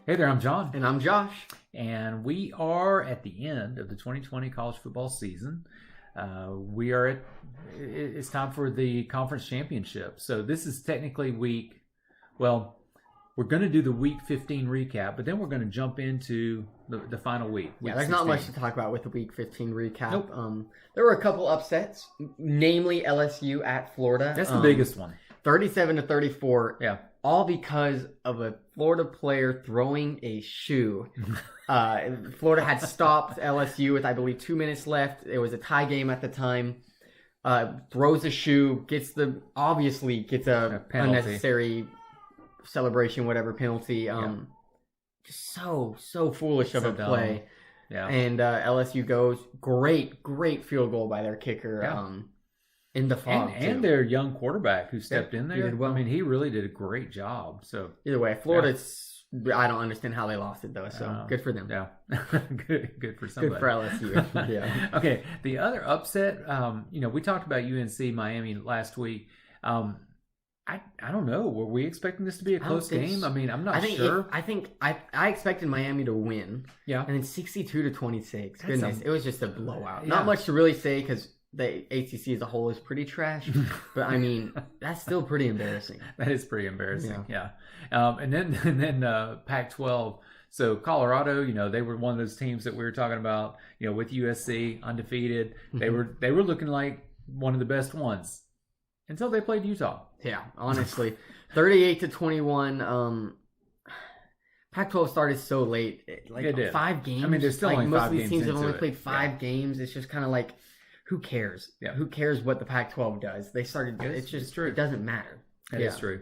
Hey there, I'm John. And I'm Josh. And we are at the end of the 2020 college football season. It's time for the conference championship. So this is technically we're going to do the week 15 recap, but then we're going to jump into the final week. Yeah, there's 16. not much to talk about with the week 15 recap. Nope. There were a couple upsets, namely LSU at Florida. That's the biggest one. 37-34. Yeah. All because of a Florida player throwing a shoe. Florida had stopped LSU with, I believe, 2 minutes left. It was a tie game at the time. Throws a shoe, gets a penalty. unnecessary celebration, whatever penalty. Just so foolish of a play. Yeah. And LSU goes, great field goal by their kicker. Yeah. In the fog, and their young quarterback who stepped in there. He did well. I mean, he really did a great job. So either way, Florida's. Yeah. I don't understand how they lost it though. So good for them. Yeah, good for somebody. Good for LSU. Yeah. Okay. The other upset, we talked about UNC Miami last week. I don't know. Were we expecting this to be a close game? I mean, I'm not sure. I expected Miami to win. Yeah. And then 62-26. Goodness, it was just a blowout. Yeah. Not much to really say because the ACC as a whole is pretty trash, but I mean that's still pretty embarrassing. That is pretty embarrassing. Yeah. And then Pac-12. So Colorado, they were one of those teams that we were talking about. With USC undefeated, they were looking like one of the best ones until they played Utah. Yeah, honestly, 38-21. Pac-12 started so late, It did. 5 games. I mean, there's still only 5 most of these games teams have into only it. played 5 games. It's just kind of like, who cares? Yeah. Who cares what the Pac-12 does? They started. It's true. It doesn't matter. That is true.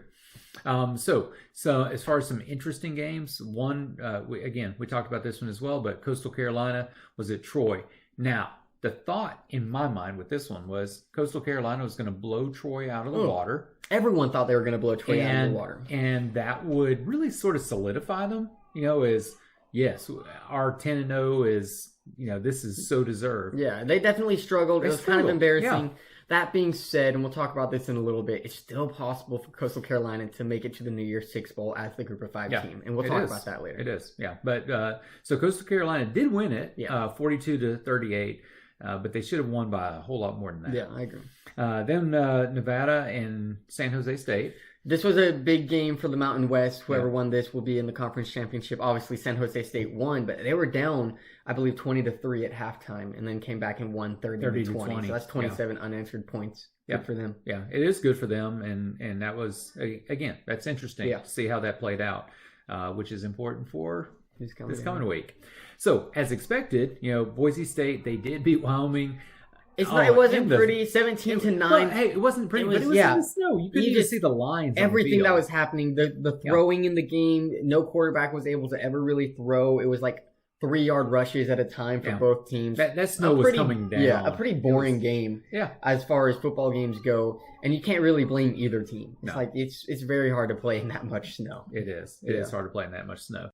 So as far as some interesting games, one we talked about this one as well, but Coastal Carolina was at Troy. Now the thought in my mind with this one was Coastal Carolina was going to blow Troy out of the water. Everyone thought they were going to blow Troy out of the water, and that would really sort of solidify them. As yes, our 10-0 is. This is so deserved. Yeah, they definitely struggled. It was kind of embarrassing. Yeah. That being said, and we'll talk about this in a little bit, it's still possible for Coastal Carolina to make it to the New Year's Six Bowl as the Group of 5 team, and we'll talk about that later. It is, yeah. But so Coastal Carolina did win it, 42-38, but they should have won by a whole lot more than that. Yeah, I agree. Then Nevada and San Jose State. This was a big game for the Mountain West. Whoever won this will be in the conference championship. Obviously, San Jose State won, but they were down, I believe, 20-3 at halftime, and then came back and won 30-20. So that's 27 unanswered points. Good for them. Yeah, it is good for them, and that was again, that's interesting to see how that played out, which is important for this coming week. So, as expected, Boise State, they did beat Wyoming. It wasn't pretty, 17-9. Well, hey, it wasn't pretty, but it was in the snow. You couldn't even see the lines. Everything that was happening, the throwing in the game, no quarterback was able to ever really throw. It was like 3-yard rushes at a time for both teams. That snow was coming down. Yeah, a pretty boring game. Yeah, as far as football games go, and you can't really blame either team. It's it's very hard to play in that much snow. It is. It is hard to play in that much snow.